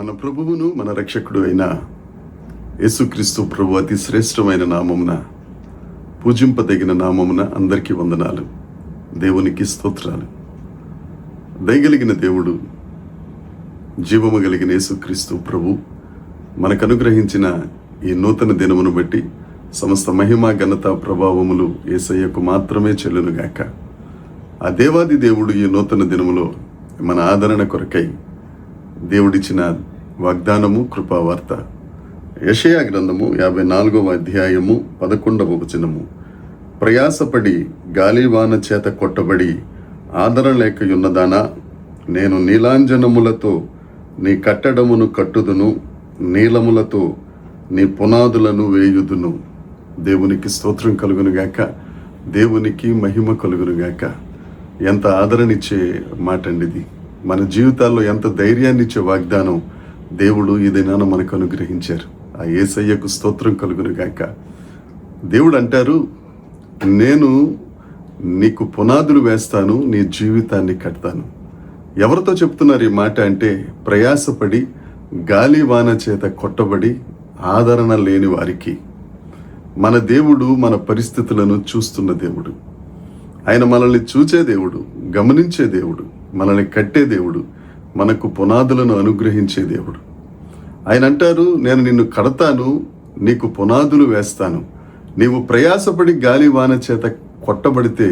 మన ప్రభువును మన రక్షకుడు అయిన యేసుక్రీస్తు ప్రభు అతి శ్రేష్టమైన నామమున, పూజింపదగిన నామమున అందరికీ వందనాలు. దేవునికి స్తోత్రాలు. దయగలిగిన దేవుడు, జీవము కలిగిన యేసుక్రీస్తు ప్రభు మనకు అనుగ్రహించిన ఈ నూతన దినమును బట్టి సమస్త మహిమ ఘనత ప్రభావములు యేసయ్యకు మాత్రమే చెల్లునుగాక. ఆ దేవాది దేవుడు ఈ నూతన దినములో మన ఆదరణ కొరకై దేవుడిచ్చిన వాగ్దానము, కృపావార్త యెషయా గ్రంథము 54వ అధ్యాయము 11వ వచనము. ప్రయాసపడి గాలివాన చేత కొట్టబడి ఆదరణ లేకయున్నదానా, నేను నీలాంజనములతో నీ కట్టడమును కట్టుదును, నీలములతో నీ పునాదులను వేయుదును. దేవునికి స్తోత్రం కలుగునుగాక, దేవునికి మహిమ కలుగునుగాక. ఎంత ఆదరణిచ్చే మాట అండి ఇది. మన జీవితాల్లో ఎంత ధైర్యాన్ని ఇచ్చే వాగ్దానం దేవుడు ఈ దినాన మనకు అనుగ్రహించారు. ఆ యేసయ్యకు స్తోత్రం కలుగునుగాక. దేవుడు అంటారు, నేను నీకు పునాదులు వేస్తాను, నీ జీవితాన్ని కడతాను. ఎవరితో చెప్తున్నారు ఈ మాట అంటే, ప్రయాసపడి గాలివాన చేత కొట్టబడి ఆదరణ లేని వారికి. మన దేవుడు మన పరిస్థితులను చూస్తున్న దేవుడు. ఆయన మనల్ని చూచే దేవుడు, గమనించే దేవుడు, మనల్ని కట్టే దేవుడు, మనకు పునాదులను అనుగ్రహించే దేవుడు. ఆయన అంటారు, నేను నిన్ను కడతాను, నీకు పునాదులు వేస్తాను. నీవు ప్రయాసపడి గాలివాన చేత కొట్టబడితే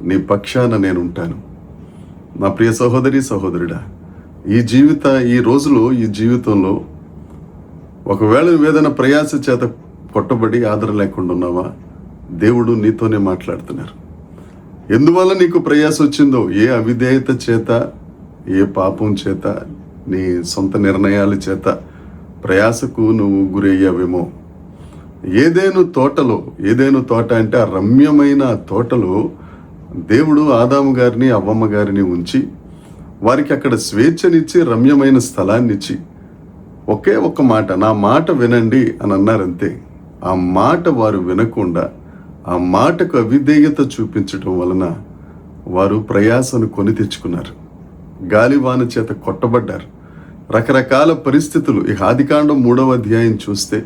నీ పక్షాన నేనుంటాను. నా ప్రియ సహోదరి సహోదరుడా, ఈ రోజులో ఈ జీవితంలో ఒకవేళ ఏదైనా ప్రయాస చేత కొట్టబడి ఆదరణ లేకుండా ఉన్నావా, దేవుడు నీతోనే మాట్లాడుతున్నారు. ఎందువల్ల నీకు ప్రయాస వచ్చిందో, ఏ అవిధేయత చేత, ఏ పాపం చేత, నీ సొంత నిర్ణయాల చేత ప్రయాసకు నువ్వు గురయ్యావేమో. ఏదేను తోట అంటే ఆ రమ్యమైన తోటలో దేవుడు ఆదాము గారిని, అవ్వమ్మ గారిని ఉంచి వారికి అక్కడ స్వేచ్ఛనిచ్చి రమ్యమైన స్థలాన్నిచ్చి ఒకే ఒక్క మాట, నా మాట వినండి అని అన్నారంతే. ఆ మాట వారు వినకుండా ఆ మాటకు అవిధేయత చూపించడం వలన వారు ప్రయాసను కొని తెచ్చుకున్నారు. గాలివాన చేత కొట్టబడ్డారు. రకరకాల పరిస్థితులు. ఈ ఆదికాండం 3వ అధ్యాయం చూస్తే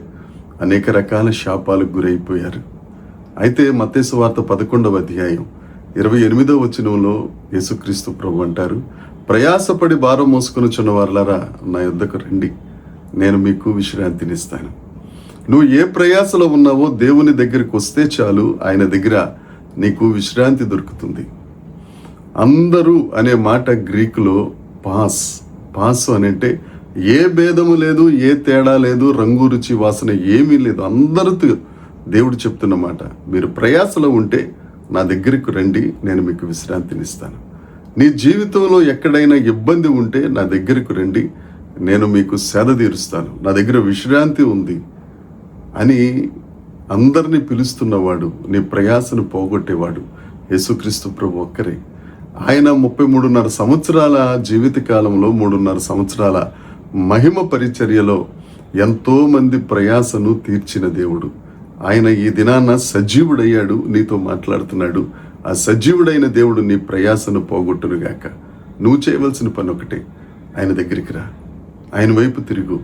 అనేక రకాల శాపాలకు గురైపోయారు. అయితే మత్తయి సువార్త 11వ అధ్యాయం 28వ వచనంలో యేసుక్రీస్తు ప్రభు అంటారు, ప్రయాసపడి భారం మోసుకొనుచున్న వారలారా నా యొద్దకు రండి, నేను మీకు విశ్రాంతినిస్తాను. నువ్వు ఏ ప్రయాసలో ఉన్నావో దేవుని దగ్గరికి వస్తే చాలు, ఆయన దగ్గర నీకు విశ్రాంతి దొరుకుతుంది. అందరూ అనే మాట గ్రీకులో పాస్ అని అంటే ఏ భేదము లేదు, ఏ తేడా లేదు, రంగు రుచి వాసన ఏమీ లేదు. అందరితో దేవుడు చెప్తున్న మాట, మీరు ప్రయాసలో ఉంటే నా దగ్గరికి రండి, నేను మీకు విశ్రాంతినిస్తాను. నీ జీవితంలో ఎక్కడైనా ఇబ్బంది ఉంటే నా దగ్గరకు రండి, నేను మీకు సేద తీరుస్తాను, నా దగ్గర విశ్రాంతి ఉంది అని అందరినీ పిలుస్తున్నవాడు, నీ ప్రయాసను పోగొట్టేవాడు యేసుక్రీస్తు ప్రభు ఒక్కరే. ఆయన 33.5 సంవత్సరాల జీవిత కాలంలో 3.5 సంవత్సరాల మహిమ పరిచర్యలో ఎంతో మంది ప్రయాసను తీర్చిన దేవుడు. ఆయన ఈ దినాన సజీవుడయ్యాడు, నీతో మాట్లాడుతున్నాడు. ఆ సజీవుడైన దేవుడు నీ ప్రయాసను పోగొట్టునుగాక. నువ్వు చేయవలసిన పని ఒకటే, ఆయన దగ్గరికి రా, ఆయన వైపు తిరుగు.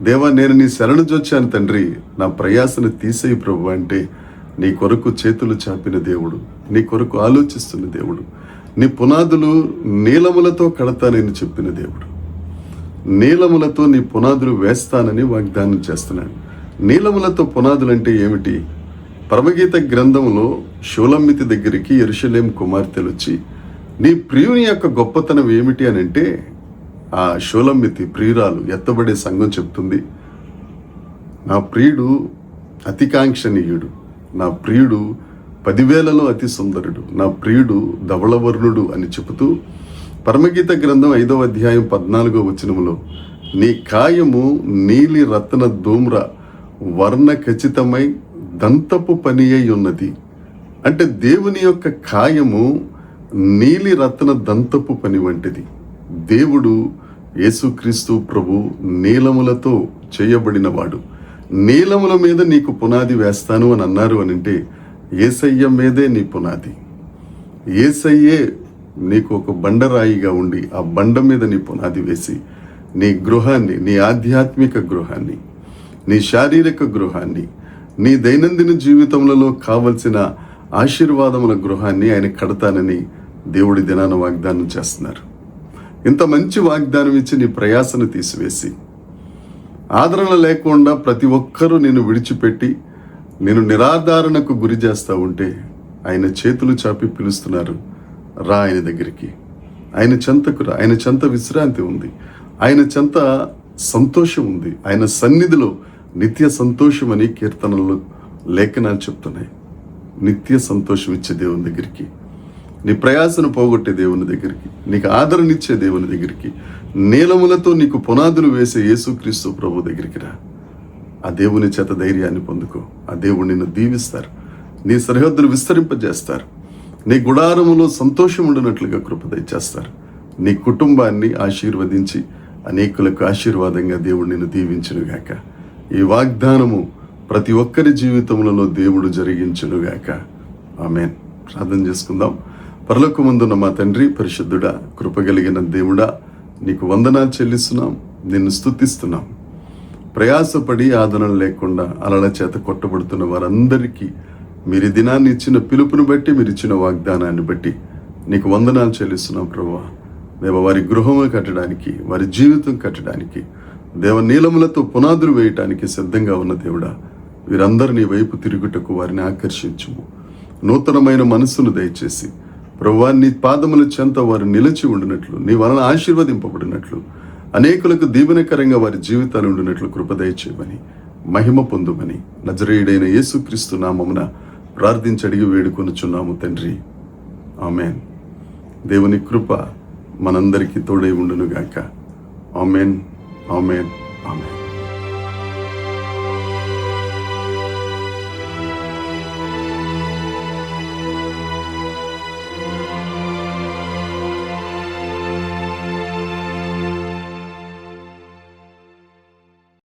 దేవా, నేను నీ శరణు జొచ్చాను తండ్రి, నా ప్రయాసను తీసేయి ప్రభు అంటే నీ కొరకు చేతులు చాపిన దేవుడు, నీ కొరకు ఆలోచిస్తున్న దేవుడు, నీ పునాదులు నీలములతో కడతానని చెప్పిన దేవుడు. నీలములతో నీ పునాదులు వేస్తానని వాగ్దానం చేస్తున్నాడు. నీలములతో పునాదులు అంటే ఏమిటి? పరమగీత గ్రంథంలో షూలమ్మితి దగ్గరికి యెరూషలేం కుమార్తెలు వచ్చి, నీ ప్రియుని యొక్క గొప్పతనం ఏమిటి అని అంటే, ఆ షూలమ్మితి ప్రియురాలు ఎత్తబడే సంఘం చెప్తుంది, నా ప్రియుడు అతికాంక్షణీయుడు, నా ప్రియుడు 10,000లో అతి సుందరుడు, నా ప్రియుడు ధవళవర్ణుడు అని చెబుతూ పరమగీత గ్రంథం 5వ అధ్యాయం 14వ వచనములో, నీ కాయము నీలి రత్న ధూమ్ర వర్ణ ఖచ్చితమై దంతపు పని అయి ఉన్నది. అంటే దేవుని యొక్క కాయము నీలి రత్న దంతపు పని వంటిది. దేవుడు యేసుక్రీస్తు ప్రభు నీలములతో చేయబడినవాడు. నీలముల మీద నీకు పునాది వేస్తాను అని అన్నారు అని అంటే యేసయ్య మీదే నీ పునాది. యేసయ్యే నీకు ఒక బండరాయిగా ఉండి ఆ బండ మీద నీ పునాది వేసి నీ గృహాన్ని, నీ ఆధ్యాత్మిక గృహాన్ని, నీ శారీరక గృహాన్ని, నీ దైనందిన జీవితంలో కావలసిన ఆశీర్వాదముల గృహాన్ని ఆయన కడతానని దేవుడి దినాన వాగ్దానం చేస్తున్నారు. ఇంత మంచి వాగ్దానం ఇచ్చి నీ ప్రయాసను తీసివేసి, ఆదరణ లేకుండా ప్రతి ఒక్కరూ నిన్ను విడిచిపెట్టి నేను నిరాధారణకు గురి చేస్తూ ఉంటే ఆయన చేతులు చాపి పిలుస్తున్నారు, రా ఆయన దగ్గరికి, ఆయన చెంతకు రా. ఆయన చెంత విశ్రాంతి ఉంది, ఆయన చెంత సంతోషం ఉంది, ఆయన సన్నిధిలో నిత్య సంతోషం అని కీర్తనలు లేఖనాలు చెప్తున్నాయి. నిత్య సంతోషం ఇచ్చే దేవుని దగ్గరికి, నీ ప్రయాసను పోగొట్టే దేవుని దగ్గరికి, నీకు ఆదరణిచ్చే దేవుని దగ్గరికి, నీలములతో నీకు పునాదులు వేసే యేసుక్రీస్తు ప్రభు దగ్గరికి రా. ఆ దేవుని చేత ధైర్యాన్ని పొందుకో. ఆ దేవుడు నిన్ను దీవిస్తారు, నీ సరిహద్దులు విస్తరింపజేస్తారు, నీ గుడారములో సంతోషం ఉండినట్లుగా కృప దయచేస్తారు. నీ కుటుంబాన్ని ఆశీర్వదించి అనేకులకు ఆశీర్వాదంగా దేవుడు నిన్ను దీవించునుగాక. ఈ వాగ్దానము ప్రతి ఒక్కరి జీవితంలో దేవుడు జరిగించునుగాక. ఆమేన్. ప్రార్థన చేసుకుందాం. పరలోకమందున్న మా తండ్రి, పరిశుద్ధుడా, కృపగలిగిన దేవుడా, నీకు వందనాలు చెల్లిస్తున్నాం, నిన్ను స్తుతిస్తున్నాం. ప్రయాసపడి ఆదరణ లేకుండా అలల చేత కొట్టబడుతున్న వారందరికీ మీరు దినాన్ని ఇచ్చిన పిలుపుని బట్టి, మీరు ఇచ్చిన వాగ్దానాన్ని బట్టి నీకు వందనాలు చెల్లిస్తున్నాం ప్రభువా. దేవ, వారి గృహము కట్టడానికి, వారి జీవితం కట్టడానికి, దేవ నీలములతో పునాదులు వేయటానికి సిద్ధంగా ఉన్న దేవుడా, వీరందరూ నీ వైపు తిరుగుటకు వారిని ఆకర్షించుము. నూతనమైన మనస్సును దయచేసి ప్రభువా, నీ పాదముల చెంత వారు నిలిచి ఉండినట్లు, నీ వలన ఆశీర్వదింపబడినట్లు, అనేకులకు దీవెనకరంగా వారి జీవితాలు ఉండినట్లు కృప దయచేయమని, మహిమ పొందుమని నజరేయుడైన యేసుక్రీస్తు నామమున ప్రార్థించి అడిగి వేడుకొనుచున్నాము తండ్రి. ఆమెన్. దేవుని కృప మనందరికీ తోడై ఉండునుగాక. Amen, amen, amen.